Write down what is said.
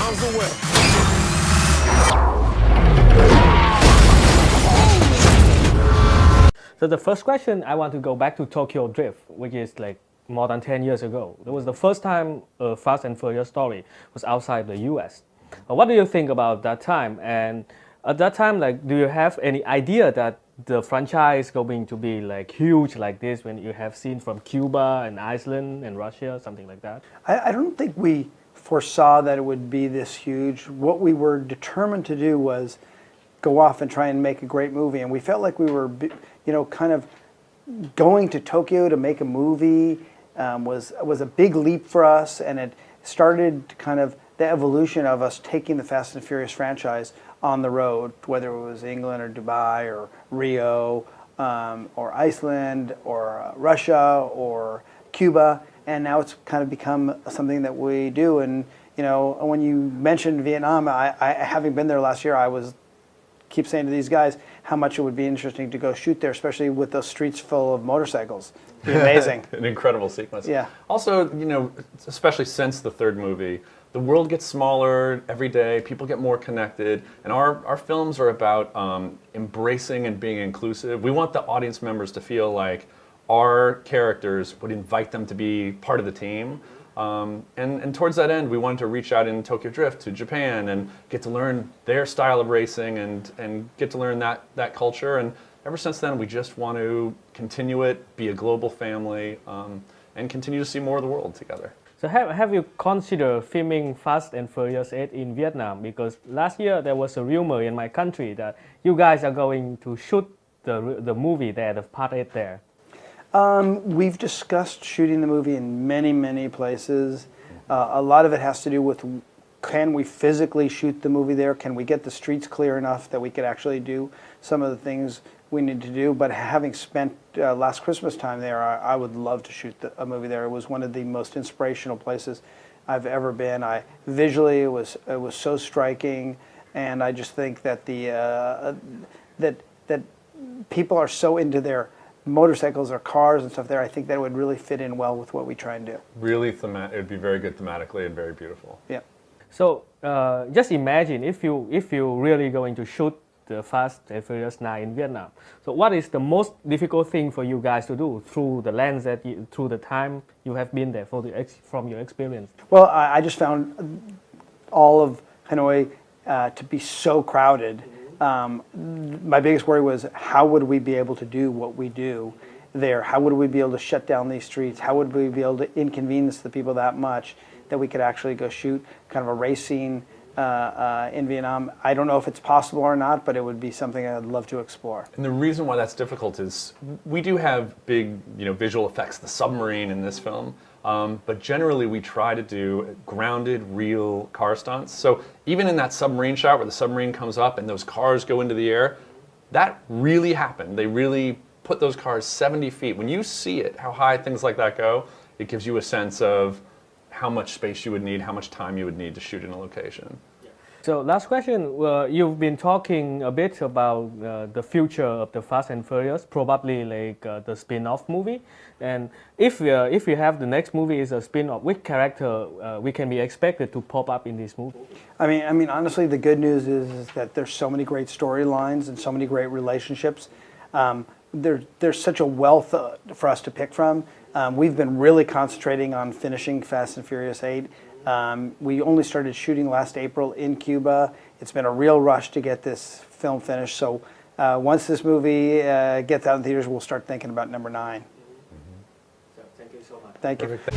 miles away. So the first question, I want to go back to Tokyo Drift, which is like more than 10 years ago. It was the first time a Fast and Furious story was outside the US. What do you think about that time? And at that time, like, do you have any idea that the franchise is going to be like huge like this when you have seen from Cuba and Iceland and Russia, something like that? I don't think we foresaw that it would be this huge. What we were determined to do was go off and try and make a great movie, and we felt like we were, kind of going to Tokyo to make a movie was a big leap for us, and it started kind of the evolution of us taking the Fast and Furious franchise on the road, whether it was England or Dubai or Rio or Iceland or Russia or Cuba, and now it's kind of become something that we do. And when you mentioned Vietnam, I having been there last year, keep saying to these guys how much it would be interesting to go shoot there, especially with those streets full of motorcycles. It'd be amazing. An incredible sequence. Yeah. Also, especially since the third movie, the world gets smaller every day, people get more connected, and our films are about embracing and being inclusive. We want the audience members to feel like our characters would invite them to be part of the team. And towards that end, we wanted to reach out in Tokyo Drift to Japan and get to learn their style of racing and get to learn that culture. And ever since then, we just want to continue it, be a global family, and continue to see more of the world together. So have you considered filming Fast and Furious 8 in Vietnam? Because last year there was a rumor in my country that you guys are going to shoot the movie there, the part 8 there. We've discussed shooting the movie in many, many places. A lot of it has to do with, can we physically shoot the movie there? Can we get the streets clear enough that we could actually do some of the things we need to do? But having spent last Christmas time there, I would love to shoot a movie there. It was one of the most inspirational places I've ever been. Visually, it was so striking, and I just think that that people are so into their motorcycles or cars and stuff there. I think that would really fit in well with what we try and do. Really it would be very good thematically and very beautiful. Yeah. So just imagine if you really going to shoot the Fast and Furious 9 in Vietnam. So what is the most difficult thing for you guys to do through the lens through the time you have been there from your experience? Well, I just found all of Hanoi to be so crowded. My biggest worry was, how would we be able to do what we do there? How would we be able to shut down these streets? How would we be able to inconvenience the people that much that we could actually go shoot kind of a race scene in Vietnam? I don't know if it's possible or not, but it would be something I'd love to explore. And the reason why that's difficult is we do have big, visual effects, the submarine in this film, but generally we try to do grounded, real car stunts. So even in that submarine shot where the submarine comes up and those cars go into the air, that really happened. They really put those cars 70 feet. When you see it, how high things like that go, it gives you a sense of how much space you would need, how much time you would need to shoot in a location. So last question, you've been talking a bit about the future of the Fast and Furious, probably like the spin-off movie. And if you have the next movie is a spin-off, which character we can be expected to pop up in this movie? I mean, honestly, the good news is that there's so many great storylines and so many great relationships. There's such a wealth for us to pick from. We've been really concentrating on finishing Fast and Furious 8. We only started shooting last April in Cuba. It's been a real rush to get this film finished. So once this movie gets out in theaters, we'll start thinking about number 9. So thank you so much. Thank you. Perfect.